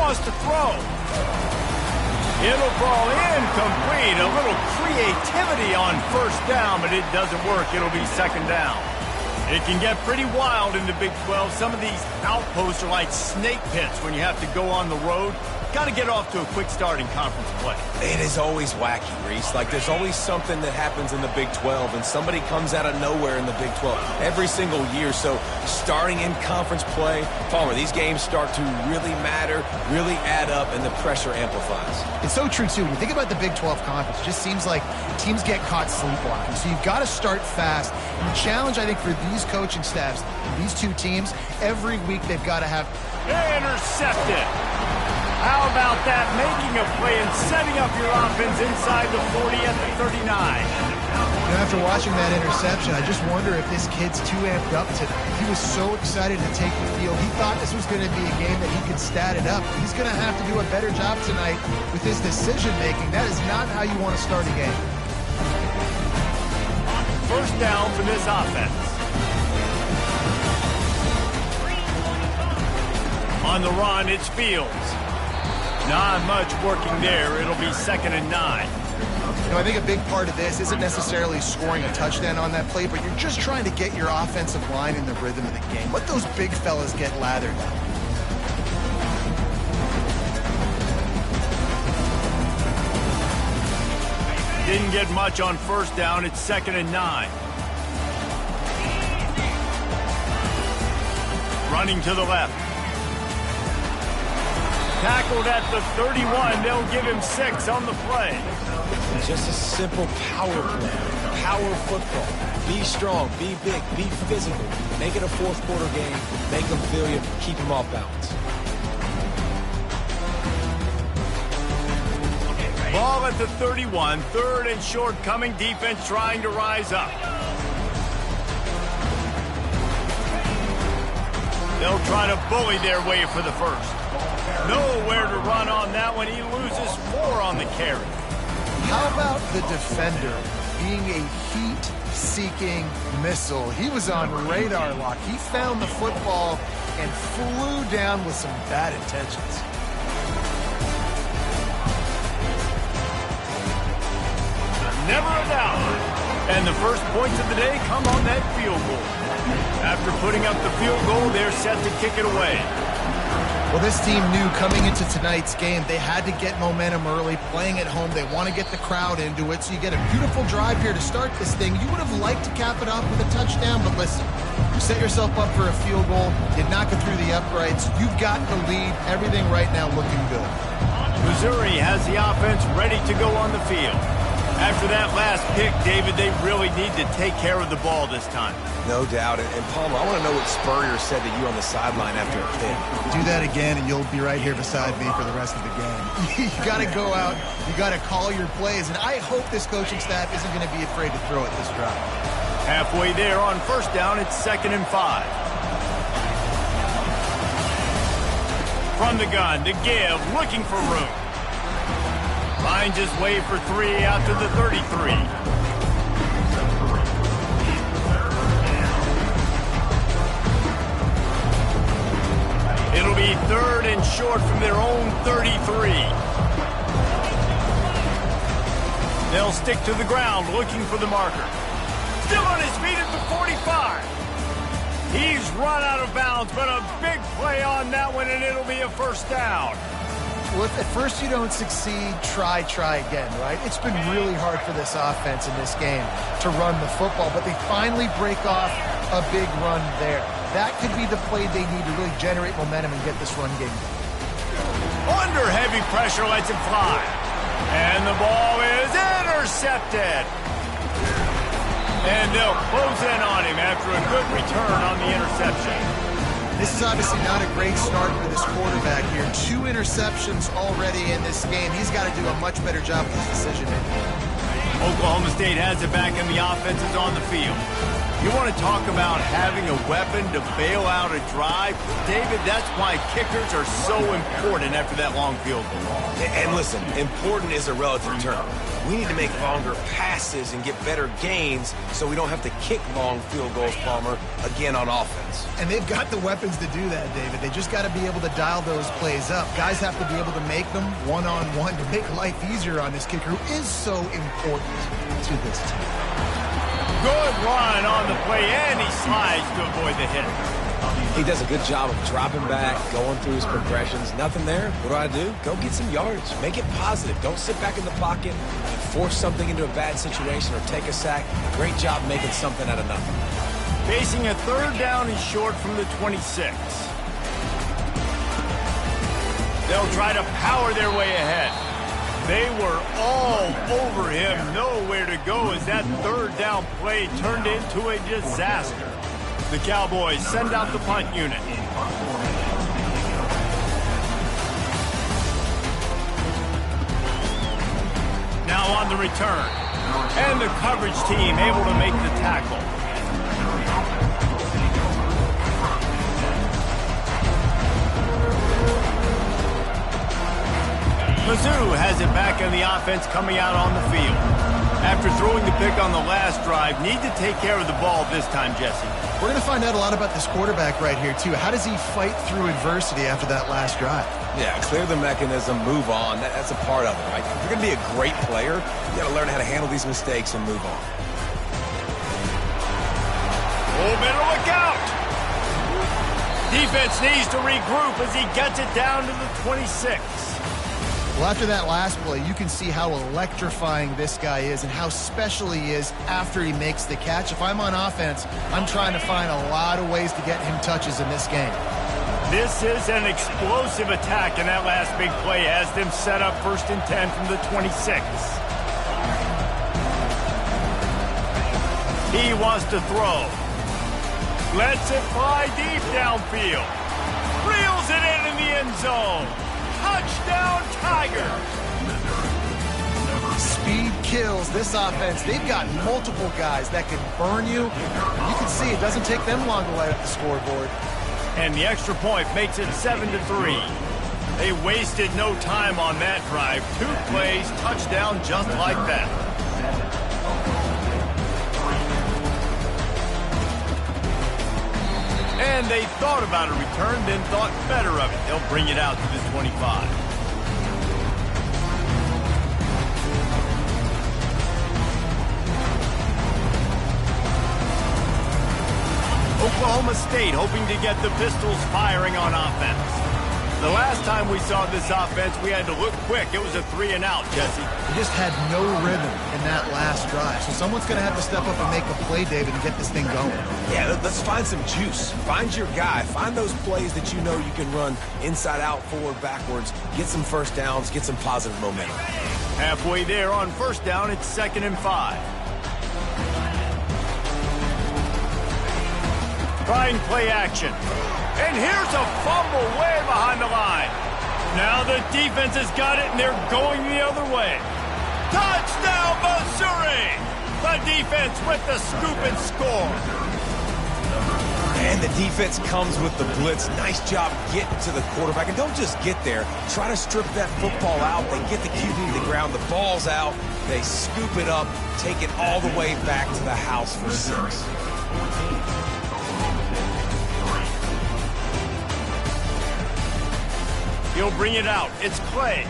wants to throw. It'll fall incomplete. A little creativity on first down, but it doesn't work. It'll be second down. It can get pretty wild in the Big 12. Some of these outposts are like snake pits when you have to go on the road. Got to get off to a quick start in conference play. It is always wacky, Reese. Like, there's always something that happens in the Big 12, and somebody comes out of nowhere in the Big 12 every single year. So, starting in conference play, Palmer, these games start to really matter, really add up, and the pressure amplifies. It's so true, too. When you think about the Big 12 conference, it just seems like teams get caught sleepwalking. So, you've got to start fast. And the challenge, I think, for these coaching staffs, these two teams, every week they've got to have... Intercepted. How about that? Making a play and setting up your offense inside the 40 at the 39. After watching that interception, I just wonder if this kid's too amped up today. He was so excited to take the field. He thought this was going to be a game that he could stat it up. He's going to have to do a better job tonight with his decision-making. That is not how you want to start a game. First down for this offense. On the run, it's Fields. Not much working there. It'll be 2nd and 9. You know, I think a big part of this isn't necessarily scoring a touchdown on that play, but you're just trying to get your offensive line in the rhythm of the game. Let those big fellas get lathered. Didn't get much on first down. It's 2nd and 9. Running to the left. Tackled at the 31. They'll give him 6 on the play. Just a simple power play. Power football. Be strong, be big, be physical. Make it a fourth quarter game. Make them feel you. Keep them off balance. Ball at the 31. 3rd and short coming. Defense trying to rise up. They'll try to bully their way for the first. Nowhere to run on that one. He loses 4 on the carry. How about the defender being a heat-seeking missile? He was on radar lock. He found the football and flew down with some bad intentions. Never a doubt. And the first points of the day come on that field goal. After putting up the field goal, they're set to kick it away. Well, this team knew coming into tonight's game they had to get momentum early, playing at home. They want to get the crowd into it, so you get a beautiful drive here to start this thing. You would have liked to cap it off with a touchdown, but listen, you set yourself up for a field goal, you knock it through the uprights, you've got the lead, everything right now looking good. Missouri has the offense ready to go on the field. After that last pick, David, they really need to take care of the ball this time. No doubt. And Palmer, I want to know what Spurrier said to you on the sideline after a pick. Do that again, and you'll be right here beside me for the rest of the game. You got to go out. You got to call your plays. And I hope this coaching staff isn't going to be afraid to throw it this drive. Halfway there on first down, it's 2nd and 5. From the gun to give, looking for room. Finds his way for 3 out to the 33. It'll be 3rd and short from their own 33. They'll stick to the ground looking for the marker. Still on his feet at the 45. He's run out of bounds, but a big play on that one, and it'll be a first down. Well, if at first you don't succeed, try again, right? It's been really hard for this offense in this game to run the football, but they finally break off a big run there. That could be the play they need to really generate momentum and get this run game. Under heavy pressure, lets him fly. And the ball is intercepted. And they'll close in on him after a good return on the interception. This is obviously not a great start for this quarterback here. 2 interceptions already in this game. He's got to do a much better job with his decision-making. Oklahoma State has it back and the offense is on the field. You want to talk about having a weapon to bail out a drive? David, that's why kickers are so important after that long field goal. And listen, important is a relative term. We need to make longer passes and get better gains so we don't have to kick long field goals, Palmer, again on offense. And they've got the weapons to do that, David. They just got to be able to dial those plays up. Guys have to be able to make them one-on-one to make life easier on this kicker who is so important to this team. Good run on the play, and he slides to avoid the hit. He does a good job of dropping back, going through his progressions. Nothing there. What do? Go get some yards. Make it positive. Don't sit back in the pocket, force something into a bad situation, or take a sack. Great job making something out of nothing. Facing a third down and short from the 26. They'll try to power their way ahead. They were all over him. Nowhere to go as that third down play turned into a disaster. The Cowboys send out the punt unit. Now on the return. And the coverage team able to make the tackle. Mizzou has it back in the offense coming out on the field. After throwing the pick on the last drive, need to take care of the ball this time, Jesse. We're going to find out a lot about this quarterback right here, too. How does he fight through adversity after that last drive? Yeah, clear the mechanism, move on. That's a part of it, right? If you're going to be a great player, you got to learn how to handle these mistakes and move on. Oh, better look out! Defense needs to regroup as he gets it down to the 26. Well, after that last play, you can see how electrifying this guy is and how special he is after he makes the catch. If I'm on offense, I'm trying to find a lot of ways to get him touches in this game. This is an explosive attack, and that last big play has them set up 1st and 10 from the 26. He wants to throw. Lets it fly deep downfield. Reels it in the end zone. Touchdown, Tigers! Speed kills this offense. They've got multiple guys that can burn you. You can see it doesn't take them long to light up the scoreboard. And the extra point makes it 7-3. They wasted no time on that drive. 2 plays, touchdown just like that. And they thought about a return, then thought better of it. They'll bring it out to the 25. Oklahoma State hoping to get the Pistols firing on offense. The last time we saw this offense, we had to look quick. It was a 3-and-out, Jesse. They just had no rhythm in that last drive. So someone's going to have to step up and make a play, David, and get this thing going. Yeah, let's find some juice. Find your guy. Find those plays that you know you can run inside out, forward, backwards. Get some first downs. Get some positive momentum. Halfway there on 1st down, it's 2nd and 5. Trying play action. And here's a fumble way behind the line. Now the defense has got it, and they're going the other way. Touchdown, Missouri! The defense with the scoop and score. And the defense comes with the blitz. Nice job getting to the quarterback. And don't just get there. Try to strip that football out. They get the QB to the ground. The ball's out. They scoop it up, take it all the way back to the house for 6. He'll bring it out. It's Clay.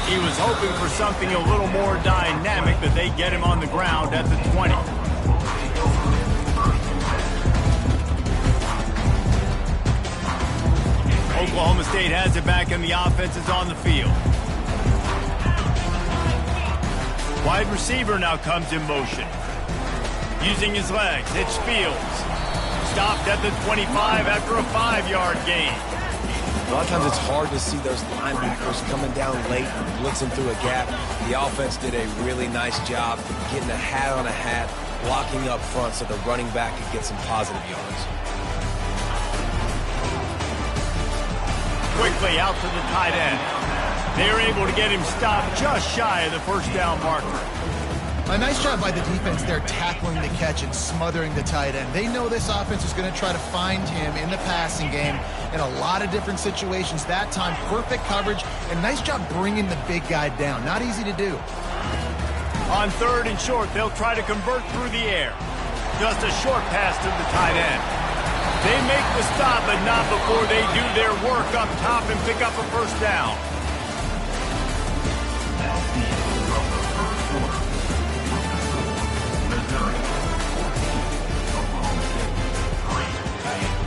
He was hoping for something a little more dynamic, but they get him on the ground at the 20. Oklahoma State has it back, and the offense is on the field. Wide receiver now comes in motion. Using his legs, it's Fields. Stopped at the 25 after a 5-yard gain. A lot of times it's hard to see those linebackers coming down late and blitzing through a gap. The offense did a really nice job getting a hat on a hat, blocking up front so the running back could get some positive yards. Quickly out to the tight end. They were able to get him stopped just shy of the first down marker. A nice job by the defense there tackling the catch and smothering the tight end. They know this offense is going to try to find him in the passing game in a lot of different situations. That time, perfect coverage, and nice job bringing the big guy down. Not easy to do. On 3rd and short, they'll try to convert through the air. Just a short pass to the tight end. They make the stop, but not before they do their work up top and pick up a first down.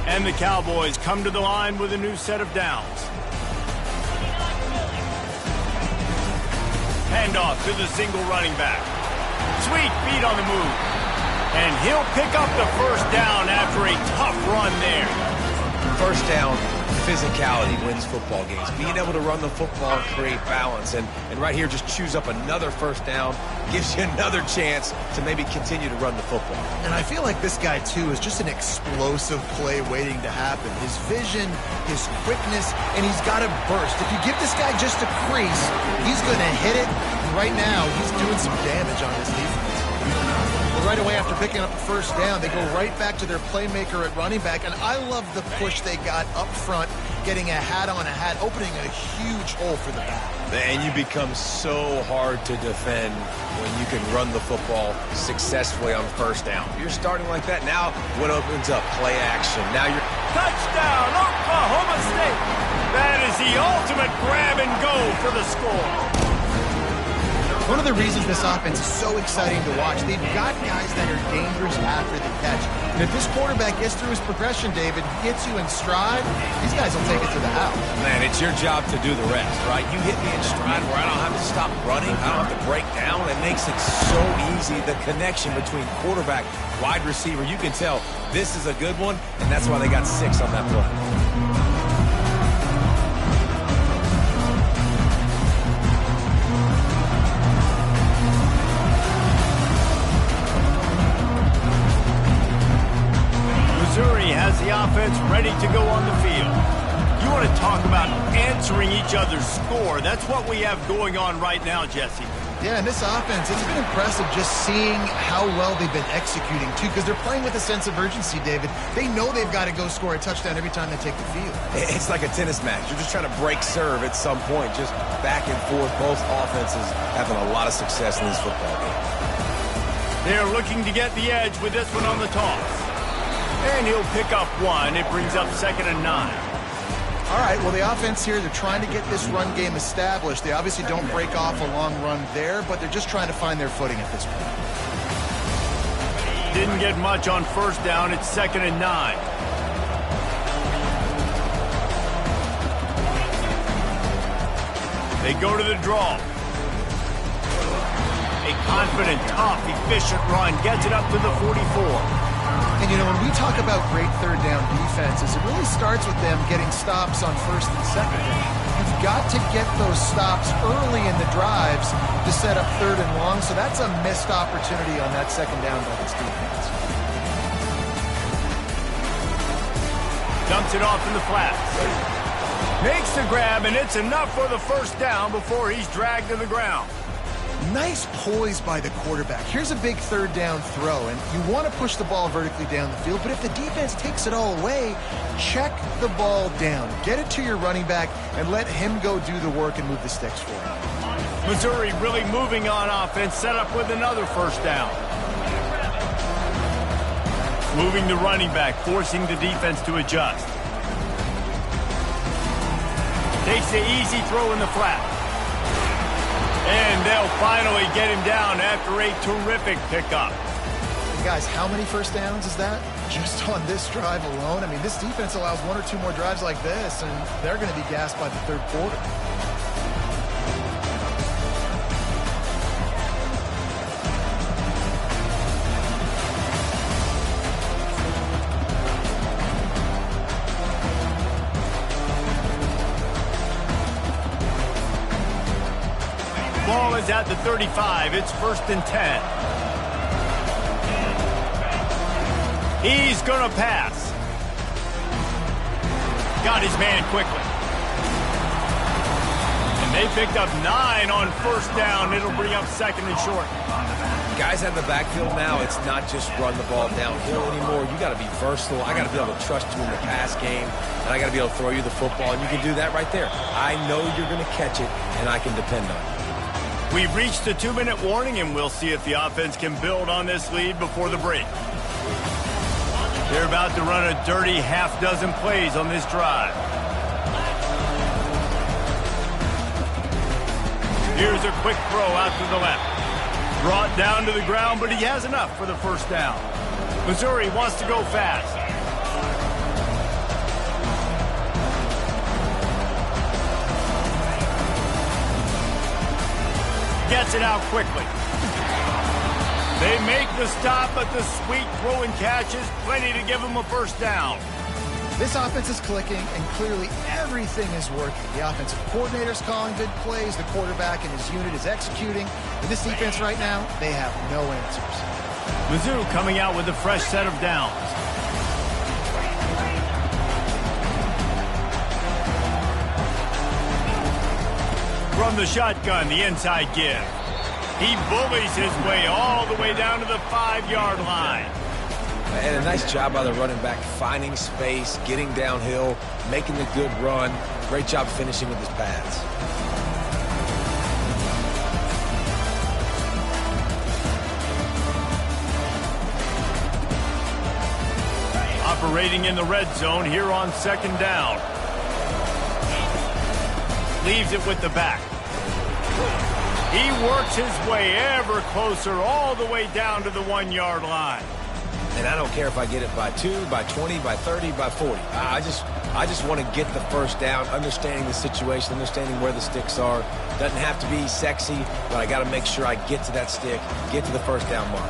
And the Cowboys come to the line with a new set of downs. Handoff to the single running back. Sweet feet on the move. And he'll pick up the first down after a tough run there. First down, physicality wins football games. Being able to run the football and create balance. And right here, just choose up another first down. Gives you another chance to maybe continue to run the football. And I feel like this guy, too, is just an explosive play waiting to happen. His vision, his quickness, and he's got a burst. If you give this guy just a crease, he's going to hit it. And right now, he's doing some damage on this defense. Right away after picking up the first down, they go right back to their playmaker at running back, and I love the push they got up front, getting a hat on a hat, opening a huge hole for the back. And you become so hard to defend when you can run the football successfully on first down. You're starting like that. Now what opens up? Play action. Now you're... Touchdown, Oklahoma State! That is the ultimate grab and go for the score. One of the reasons this offense is so exciting to watch, they've got guys that are dangerous after the catch. And if this quarterback gets through his progression, David, gets you in stride, these guys will take it to the house. Man, it's your job to do the rest, right? You hit me in stride where I don't have to stop running. I don't have to break down. It makes it so easy. The connection between quarterback, wide receiver, you can tell this is a good one, and that's why they got 6 on that play. Missouri has the offense ready to go on the field. You want to talk about answering each other's score. That's what we have going on right now, Jesse. Yeah, and this offense, it's been impressive just seeing how well they've been executing, too, because they're playing with a sense of urgency, David. They know they've got to go score a touchdown every time they take the field. It's like a tennis match. You're just trying to break serve at some point, just back and forth. Both offenses having a lot of success in this football game. They're looking to get the edge with this one on the toss. And he'll pick up 1. It brings up 2nd and 9. All right, well, the offense here, they're trying to get this run game established. They obviously don't break off a long run there, but they're just trying to find their footing at this point. Didn't get much on first down. It's 2nd and 9. They go to the draw. A confident, tough, efficient run gets it up to the 44. And, you know, when we talk about great third down defenses, it really starts with them getting stops on first and second down. You've got to get those stops early in the drives to set up 3rd and long, so that's a missed opportunity on that second down by this defense. Dumps it off in the flats. Makes the grab, and it's enough for the first down before he's dragged to the ground. Nice poise by the quarterback. Here's a big 3rd down throw, and you want to push the ball vertically down the field, but if the defense takes it all away, check the ball down. Get it to your running back and let him go do the work and move the sticks for him. Missouri really moving on offense, set up with another first down. Moving the running back, forcing the defense to adjust. Takes the easy throw in the flat. And they'll finally get him down after a terrific pickup. Guys, how many first downs is that? Just on this drive alone? I mean, this defense allows 1 or 2 more drives like this, and they're going to be gassed by the 3rd quarter. Ball is at the 35. It's 1st and 10. He's going to pass. Got his man quickly. And They picked up 9 on first down. It'll bring up second and short. Guys out in the backfield now, it's not just run the ball downhill anymore. You got to be versatile. I got to be able to trust you in the pass game, and I got to be able to throw you the football, and you can do that right there. I know you're going to catch it, and I can depend on it. We've reached the 2-minute warning, and we'll see if the offense can build on this lead before the break. They're about to run a dirty half-dozen plays on this drive. Here's a quick throw out to the left. Brought down to the ground, but he has enough for the first down. Missouri wants to go fast. Gets it out quickly. They make the stop, but the sweet throw and catch is plenty to give them a first down. This offense is clicking, and clearly everything is working. The offensive coordinator's calling good plays. The quarterback and his unit is executing. With this defense right now, they have no answers. Mizzou coming out with a fresh set of downs. From the shotgun, the inside give. He bullies his way all the way down to the 5-yard line. And a nice job by the running back, finding space, getting downhill, making the good run. Great job finishing with his pads. Operating in the red zone here on second down. Leaves it with the back. He works his way ever closer all the way down to the 1-yard line. And I don't care if I get it by 2, by 20, by 30, by 40. I just want to get the first down, understanding the situation, understanding where the sticks are. Doesn't have to be sexy, but I got to make sure I get to that stick, get to the first down mark.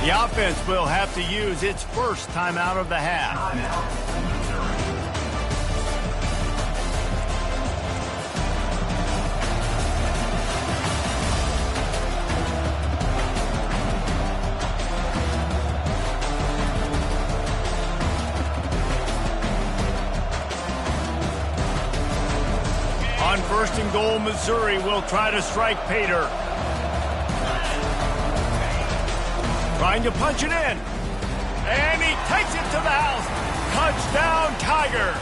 The offense will have to use its first timeout of the half. On first and goal, Missouri will try to strike Pater. Trying to punch it in. And he takes it to the house. Touchdown, Tiger.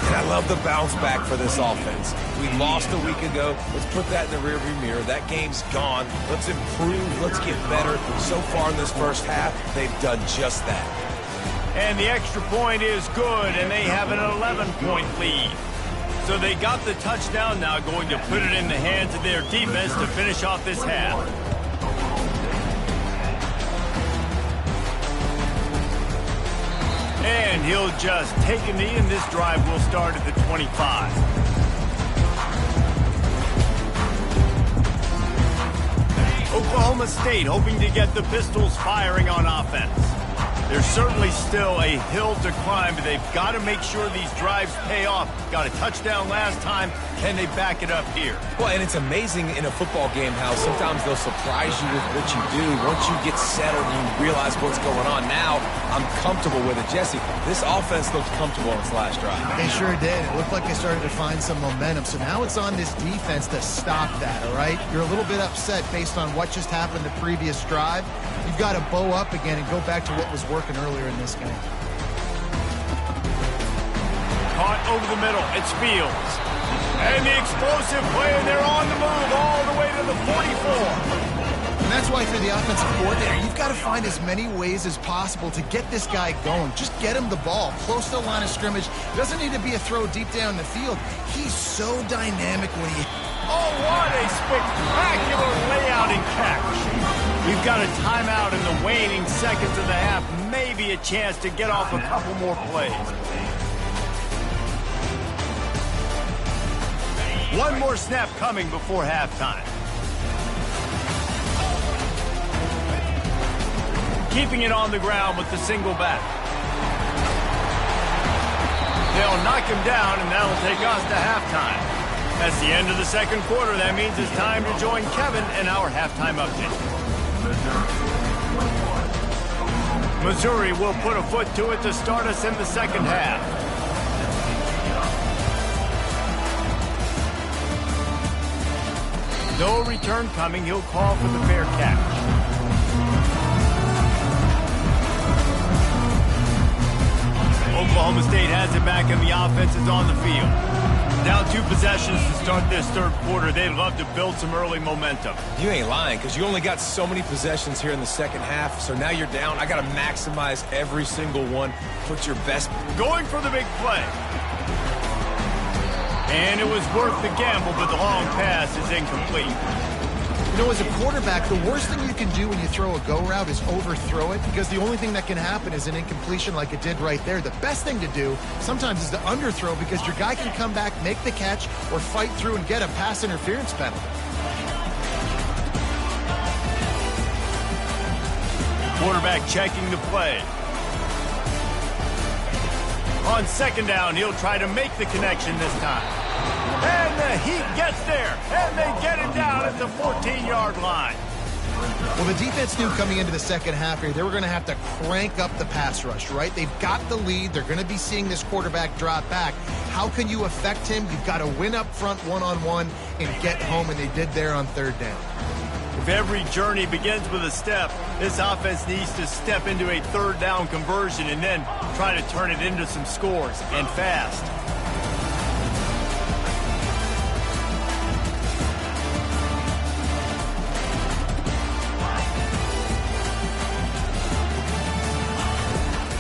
And I love the bounce back for this offense. We lost a week ago. Let's put that in the rearview mirror. That game's gone. Let's improve. Let's get better. So far in this first half, they've done just that. And the extra point is good, and they have an 11-point lead. So they got the touchdown, now going to put it in the hands of their defense to finish off this half. And he'll just take a knee, and this drive will start at the 25. Oklahoma State hoping to get the Pistols firing on offense. There's certainly still a hill to climb, but they've got to make sure these drives pay off. Got a touchdown last time. Can they back it up here? Well, and it's amazing in a football game how sometimes they'll surprise you with what you do. Once you get settled and you realize what's going on, now I'm comfortable with it. Jesse, this offense looked comfortable on its last drive. They sure did. It looked like they started to find some momentum. So now it's on this defense to stop that, all right? You're a little bit upset based on what just happened the previous drive. You've got to bow up again and go back to what was working earlier in this game. Caught over the middle. It's Fields. And the explosive play, and they're on the move all the way to the 44. And that's why for the offensive coordinator, you've got to find as many ways as possible to get this guy going. Just get him the ball close to the line of scrimmage. It doesn't need to be a throw deep down the field. He's so dynamic when he... Oh, what a spectacular layout and catch. We've got a timeout in the waning seconds of the half. Maybe a chance to get off a couple more plays. One more snap coming before halftime. keeping it on the ground with the single back. They'll knock him down, and that'll take us to halftime. That's the end of the second quarter. That means it's time to join Kevin in our halftime update. Missouri will put a foot to it to start us in the second half. No return coming. He'll call for the fair catch. Oklahoma State has it back, and the offense is on the field. Down 2 possessions to start this third quarter. They'd love to build some early momentum. You ain't lying, because you only got so many possessions here in the second half, so now you're down. I got to maximize every single one. Put your best. Going for the big play. And it was worth the gamble, but the long pass is incomplete. You know, as a quarterback, the worst thing you can do when you throw a go route is overthrow it, because the only thing that can happen is an incompletion like it did right there. The best thing to do sometimes is to underthrow, because your guy can come back, make the catch, or fight through and get a pass interference penalty. Quarterback checking the play. On second down, he'll try to make the connection this time. And the Heat gets there, and they get him down at the 14-yard line. Well, the defense knew coming into the second half here, they were going to have to crank up the pass rush, right? They've got the lead. They're going to be seeing this quarterback drop back. How can you affect him? You've got to win up front one-on-one and get home, and they did there on third down. If every journey begins with a step, this offense needs to step into a third down conversion and then try to turn it into some scores, and fast.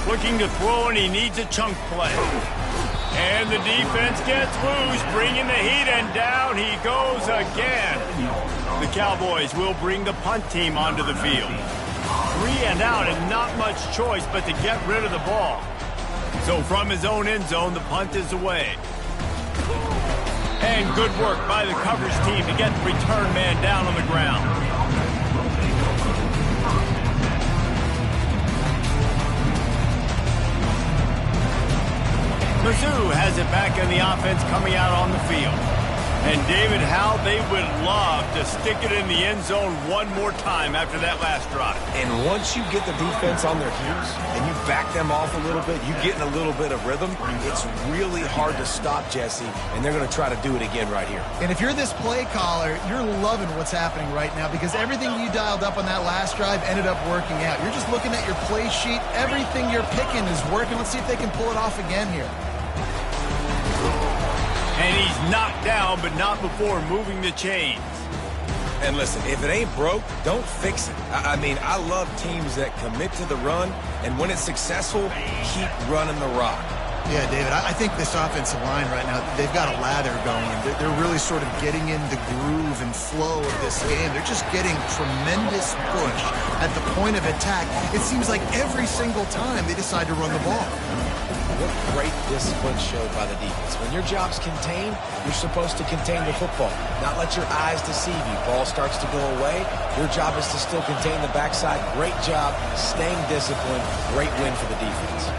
Looking to throw, and he needs a chunk play. And the defense gets loose, bringing the Heat, and down he goes again. The Cowboys will bring the punt team onto the field. 3 and out, and not much choice but to get rid of the ball. So from his own end zone, the punt is away. And good work by the coverage team to get the return man down on the ground. Mizzou has it back in the offense coming out on the field. And David, how they would love to stick it in the end zone one more time after that last drive. And once you get the defense on their heels and you back them off a little bit, you get in a little bit of rhythm, it's really hard to stop, Jesse, and they're going to try to do it again right here. And if you're this play caller, you're loving what's happening right now, because everything you dialed up on that last drive ended up working out. You're just looking at your play sheet. Everything you're picking is working. Let's see if they can pull it off again here. And he's knocked down, but not before moving the chains. And listen, if it ain't broke, don't fix it. I mean, I love teams that commit to the run, and when it's successful, keep running the rock. Yeah, David, I think this offensive line right now, they've got a lather going. They're really sort of getting in the groove and flow of this game. They're just getting tremendous push at the point of attack. It seems like every single time they decide to run the ball. What great discipline showed by the defense. When your job's contained, you're supposed to contain the football, not let your eyes deceive you. Ball starts to go away. Your job is to still contain the backside. Great job staying disciplined. Great win for the defense.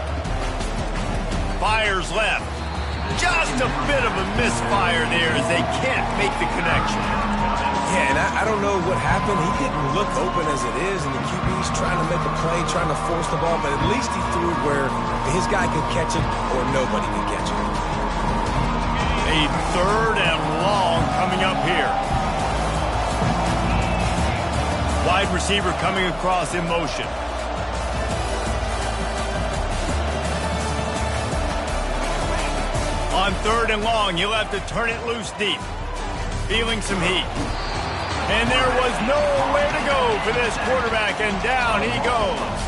Fires left. Just a bit of a misfire there as they can't make the connection. Yeah, and I don't know what happened. He didn't look open as it is, and the QB's trying to make a play, trying to force the ball, but at least he threw it where his guy could catch it or nobody could catch it. A third and long coming up here. Wide receiver coming across in motion. On third and long, you'll have to turn it loose deep. Feeling some heat. And there was nowhere to go for this quarterback, and down he goes.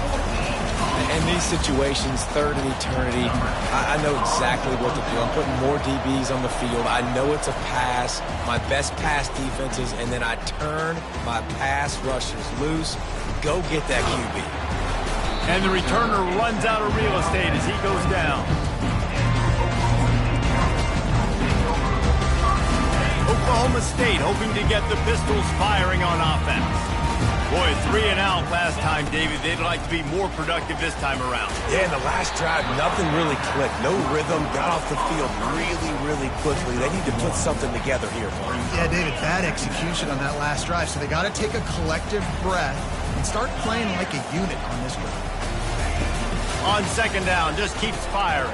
In these situations, third and eternity, I know exactly what to do. I'm putting more DBs on the field. I know it's a pass, my best pass defenses, and then I turn my pass rushers loose. Go get that QB. And the returner runs out of real estate as he goes down. Oklahoma State hoping to get the Pistols firing on offense. Boy, 3 and out last time, David. They'd like to be more productive this time around. Yeah, in the last drive, nothing really clicked. No rhythm, got off the field really quickly. They need to put something together here, Paul. Yeah, David, bad execution on that last drive. So they got to take a collective breath and start playing like a unit on this one. On second down, just keeps firing.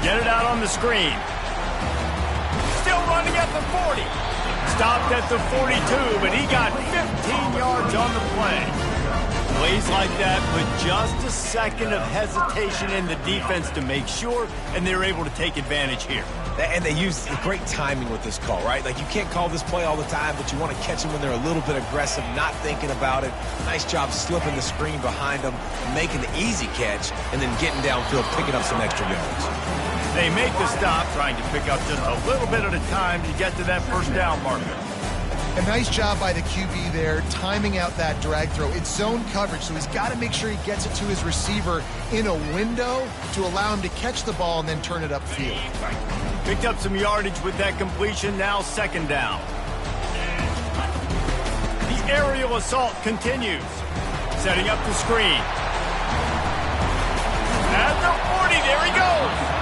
Get it out on the screen. Still running at the 40. Stopped at the 42, but he got 15 yards on the play. Plays like that with just a second of hesitation in the defense to make sure, and they're able to take advantage here. And they use great timing with this call, right? Like, you can't call this play all the time, but you want to catch them when they're a little bit aggressive, not thinking about it. Nice job slipping the screen behind them, making the easy catch, and then getting downfield, picking up some extra yards. They make the stop, trying to pick up just a little bit at a time to get to that first down marker. A nice job by the QB there, timing out that drag throw. It's zone coverage, so he's got to make sure he gets it to his receiver in a window to allow him to catch the ball and then turn it upfield. Picked up some yardage with that completion, now second down. The aerial assault continues. Setting up the screen. At the 40, there he goes.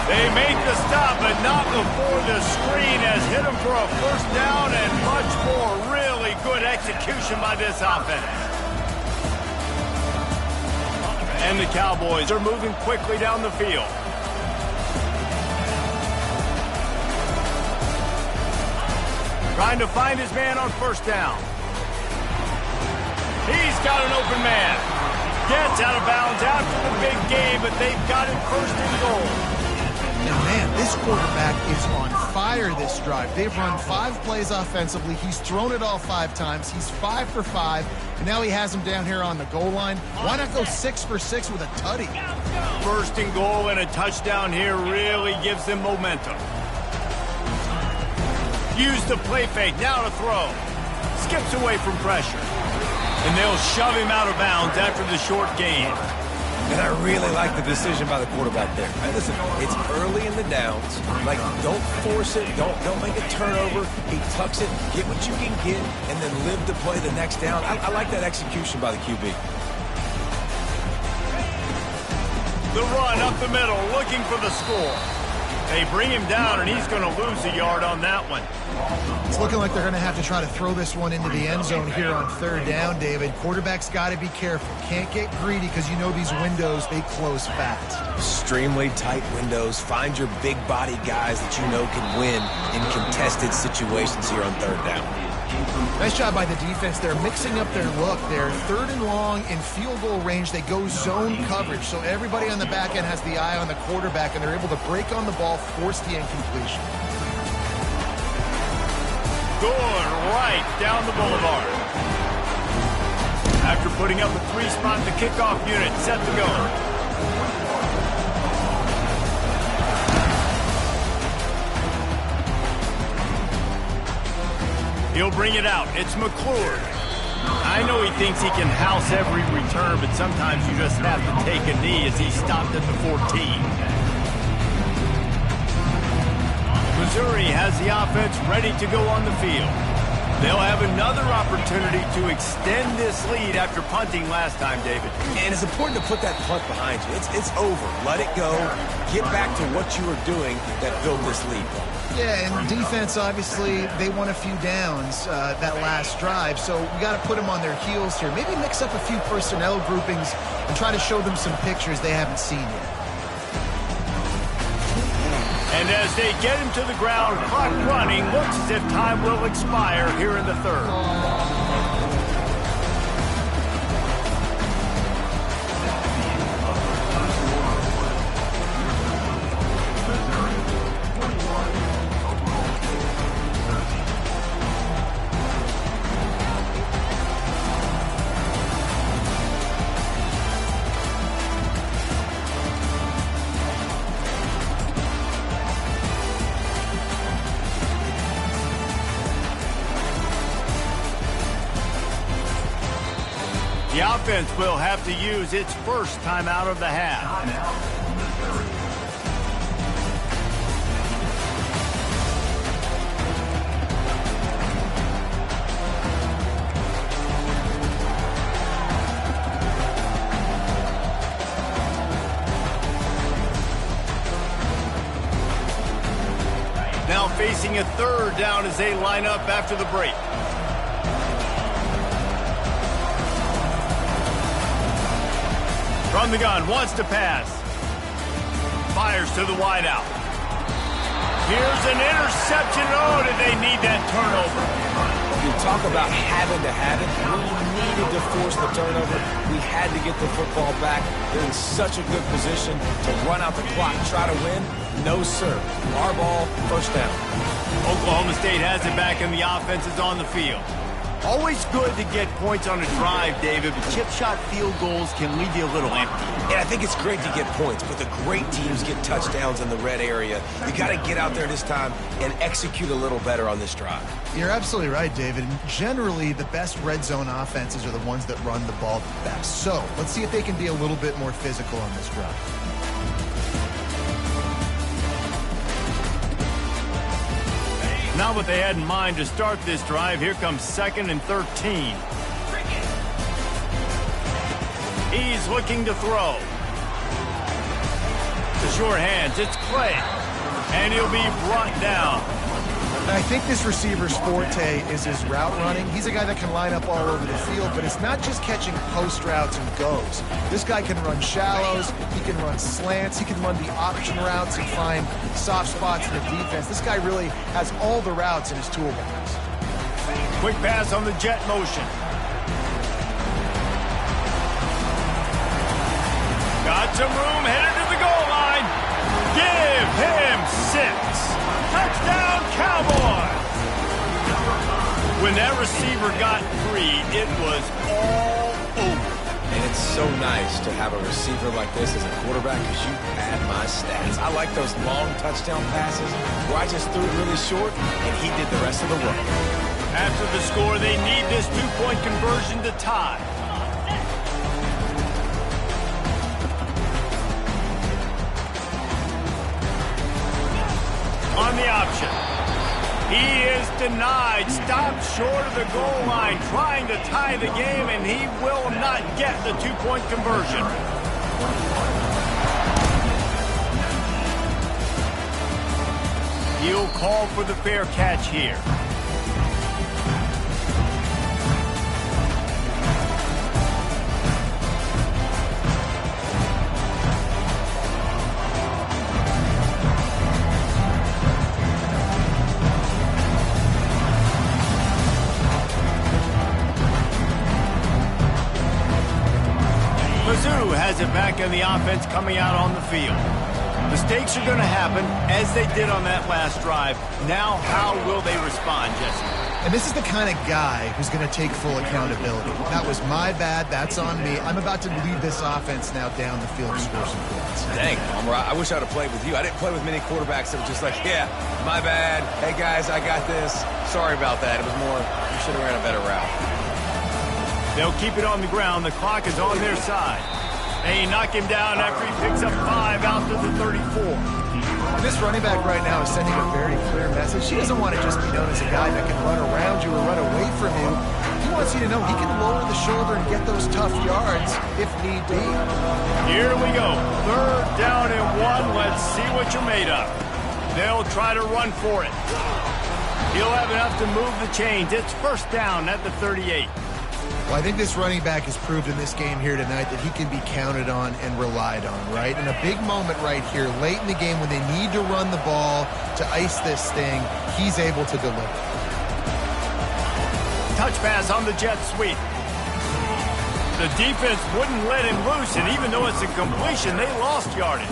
They make the stop, but not before the screen has hit him for a first down and much more. Really good execution by this offense. And the Cowboys are moving quickly down the field. Trying to find his man on first down. He's got an open man. Gets out of bounds after the big game, but they've got him first and goal. Now, man, this quarterback is on fire this drive. They've run 5 plays offensively. He's thrown it all 5 times. He's 5 for 5, and now he has him down here on the goal line. Why not go 6 for 6 with a tutty? First and goal and a touchdown here really gives them momentum. Use the play fake, now to throw. Skips away from pressure. And they'll shove him out of bounds after the short gain. And I really like the decision by the quarterback there. Right, listen, it's early in the downs. Like, don't force it. Don't make a turnover. He tucks it, get what you can get, and then live to play the next down. I like that execution by the QB. The run up the middle, looking for the score. They bring him down, and he's going to lose a yard on that one. It's looking like they're going to have to try to throw this one into the end zone here on third down, David. Quarterback's got to be careful. Can't get greedy because you know these windows, they close fast. Extremely tight windows. Find your big body guys that you know can win in contested situations here on third down. Nice job by the defense. They're mixing up their look. They're third and long in field goal range. They go zone coverage. So everybody on the back end has the eye on the quarterback, and they're able to break on the ball, force the incompletion. Going right down the boulevard. After putting up a 3-spot, the kickoff unit set to go. He'll bring it out. It's McClure. I know he thinks he can house every return, but sometimes you just have to take a knee as he stopped at the 14. Missouri has the offense ready to go on the field. They'll have another opportunity to extend this lead after punting last time, David. And it's important to put that punt behind you. It's over. Let it go. Get back to what you were doing that built this lead. Yeah, and defense, obviously, they won a few downs that last drive, so we got to put them on their heels here. Maybe mix up a few personnel groupings and try to show them some pictures they haven't seen yet. And as they get him to the ground, clock running, looks as if time will expire here in the third. The offense will have to use its first timeout of the half. facing a third down as they line up after the break. From the gun, wants to pass. Fires to the wideout. Here's an interception. Oh, did they need that turnover? You talk about having to have it. We needed to force the turnover. We had to get the football back. They're in such a good position to run out the clock, try to win. No, sir. Our ball, first down. Oklahoma State has it back, and the offense is on the field. Always good to get points on a drive, David, but chip shot field goals can leave you a little empty. And I think it's great to get points, but the great teams get touchdowns in the red area. You got to get out there this time and execute a little better on this drive. You're absolutely right, David. And generally, the best red zone offenses are the ones that run the ball the best. So let's see if they can be a little bit more physical on this drive. Not what they had in mind to start this drive. Here comes 2nd and 13. He's looking to throw. To short hands, it's Clay. And he'll be brought down. And I think this receiver's forte is his route running. He's a guy that can line up all over the field, but it's not just catching post routes and goes. This guy can run shallows, he can run slants, he can run the option routes and find soft spots in the defense. This guy really has all the routes in his toolbox. Quick pass on the jet motion. Got some room, headed to the goal line. Give him 6. Touchdown, Cowboys! When that receiver got 3, it was all over. And it's so nice to have a receiver like this as a quarterback because you had my stats. I like those long touchdown passes where I just threw it really short and he did the rest of the work. After the score, they need this 2-point conversion to tie. On the option. He is denied. Stopped short of the goal line, trying to tie the game, and he will not get the 2-point conversion. He'll call for the fair catch here. Mizzou has it back in the offense coming out on the field. Mistakes are going to happen, as they did on that last drive. Now, how will they respond, Jesse? And this is the kind of guy who's going to take full accountability. That was my bad. That's on me. I'm about to lead this offense now down the field to score some points. Dang, Palmer, I wish I would have played with you. I didn't play with many quarterbacks that were just like, yeah, my bad. Hey, guys, I got this. Sorry about that. It was more, you should have ran a better route. They'll keep it on the ground. The clock is on their side. They knock him down after he picks up 5 out to the 34. And this running back right now is sending a very clear message. He doesn't want to just be known as a guy that can run around you or run away from you. He wants you to know he can lower the shoulder and get those tough yards if need be. Here we go. 3rd down and 1. Let's see what you're made of. They'll try to run for it. He'll have enough to move the chains. It's 1st down at the 38. Well, I think this running back has proved in this game here tonight that he can be counted on and relied on, right? In a big moment right here, late in the game when they need to run the ball to ice this thing, he's able to deliver. Touch pass on the jet sweep. The defense wouldn't let him loose, and even though it's a completion, they lost yardage.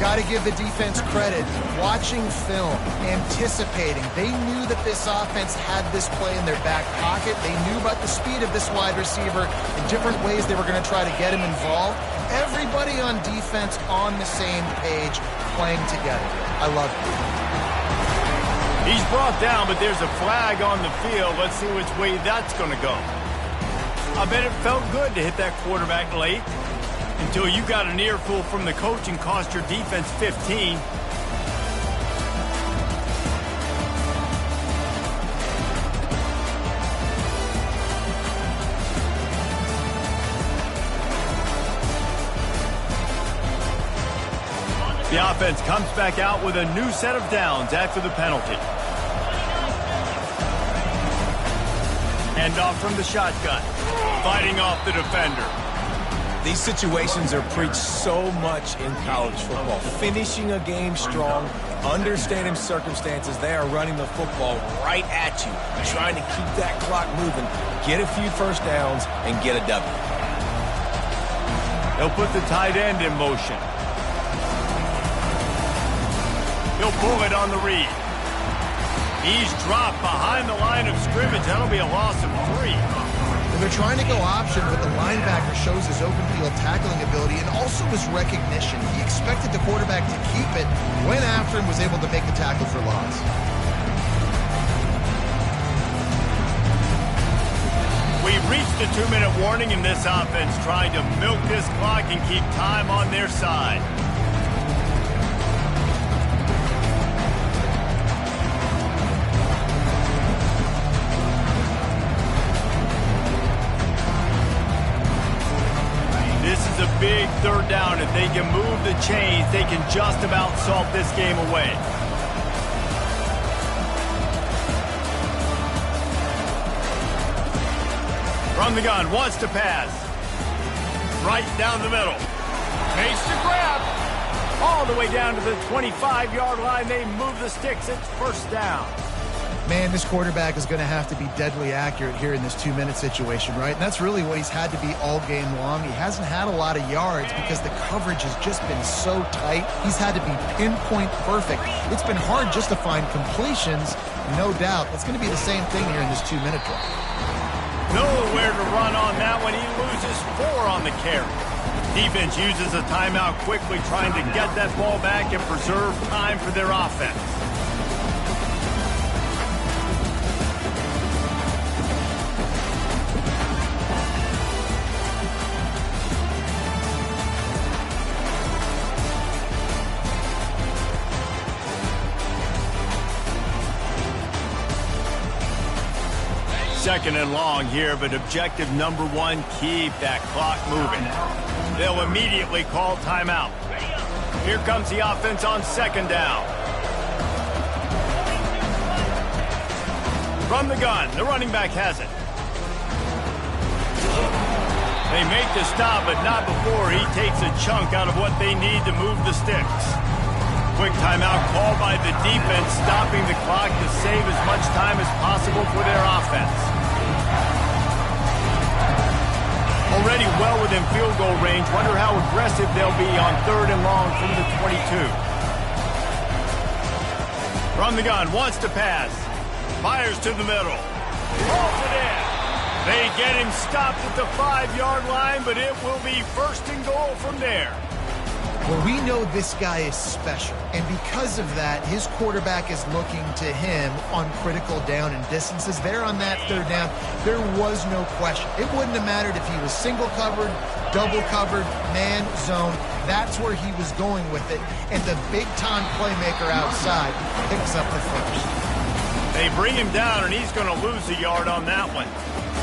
Got to give the defense credit. Watching film, anticipating. They knew that this offense had this play in their back pocket. They knew about the speed of this wide receiver in different ways they were going to try to get him involved. Everybody on defense on the same page, playing together. I love it. He's brought down, but there's a flag on the field. Let's see which way that's going to go. I bet it felt good to hit that quarterback late. Until you got an earful from the coach and cost your defense 15. The offense comes back out with a new set of downs after the penalty. Hand off from the shotgun. Fighting off the defender. These situations are preached so much in college football. Finishing a game strong, understanding circumstances. They are running the football right at you, trying to keep that clock moving, get a few first downs, and get a W. He'll put the tight end in motion. He'll pull it on the read. He's dropped behind the line of scrimmage. That'll be a loss of 3. They're trying to go option, but the linebacker shows his open field tackling ability and also his recognition. He expected the quarterback to keep it, went after him, was able to make the tackle for loss. We've reached the 2-minute warning in this offense, trying to milk this clock and keep time on their side. This is a big third down. If they can move the chains, they can just about salt this game away. From the gun, wants to pass. Right down the middle. Makes the grab. All the way down to the 25-yard line. They move the sticks. It's first down. Man, this quarterback is going to have to be deadly accurate here in this 2-minute situation, right? And that's really what he's had to be all game long. He hasn't had a lot of yards because the coverage has just been so tight. He's had to be pinpoint perfect. It's been hard just to find completions, no doubt. That's going to be the same thing here in this 2-minute drive. Nowhere to run on that one. He loses 4 on the carry. Defense uses a timeout quickly, trying to get that ball back and preserve time for their offense. Second and long here, but objective number 1, keep that clock moving. They'll immediately call timeout. Here comes the offense on second down. From the gun, the running back has it. They make the stop, but not before he takes a chunk out of what they need to move the sticks. Quick timeout called by the defense, stopping the clock to save as much time as possible for their offense. Already well within field goal range. Wonder how aggressive they'll be on third and long from the 22. From the gun, wants to pass. Fires to the middle. Rolls it in. They get him stopped at the 5-yard line, but it will be first and goal from there. Well, we know this guy is special, and because of that, his quarterback is looking to him on critical down and distances. There on that third down, there was no question. It wouldn't have mattered if he was single covered, double covered, man, zone. That's where he was going with it, and the big-time playmaker outside picks up the first. They bring him down, and he's going to lose a yard on that one.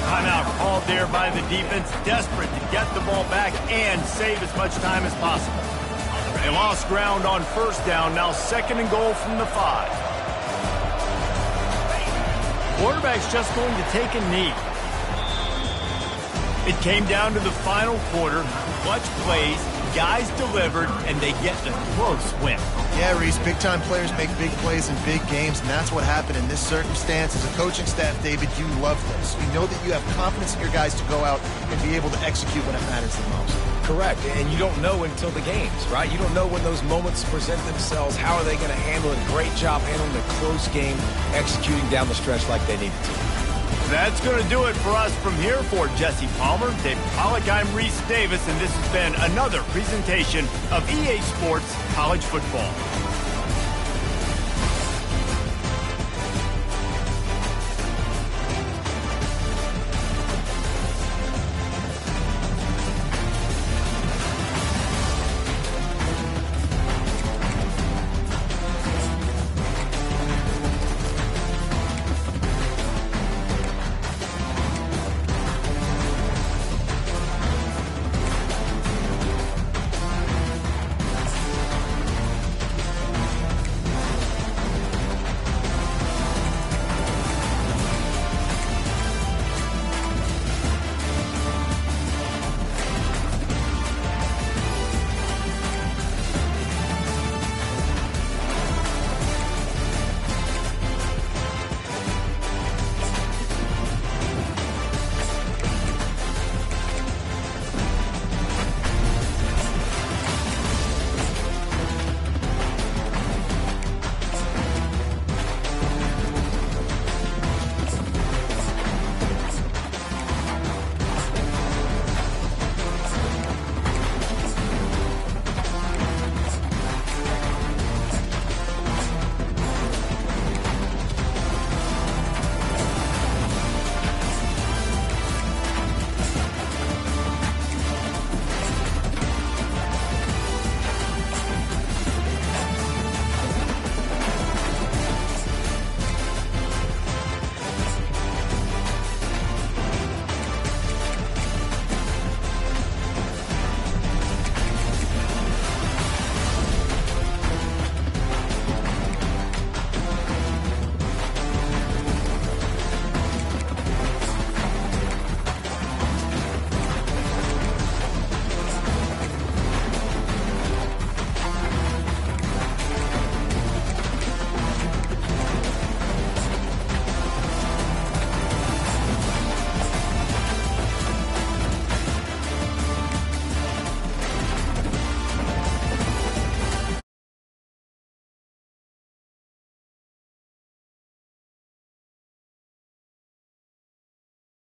Timeout called there by the defense, desperate to get the ball back and save as much time as possible. They lost ground on first down, now second and goal from the 5. Quarterback's just going to take a knee. It came down to the final quarter, clutch plays, guys delivered, and they get the close win. Yeah, Reese, big-time players make big plays in big games, and that's what happened in this circumstance. As a coaching staff, David, you love this. You know that you have confidence in your guys to go out and be able to execute when it matters the most. Correct, and you don't know until the games, right? You don't know when those moments present themselves. How are they going to handle it? Great job handling the close game, executing down the stretch like they needed to. That's going to do it for us from here. For Jesse Palmer, Dave Pollack, I'm Reese Davis, and this has been another presentation of EA Sports College Football.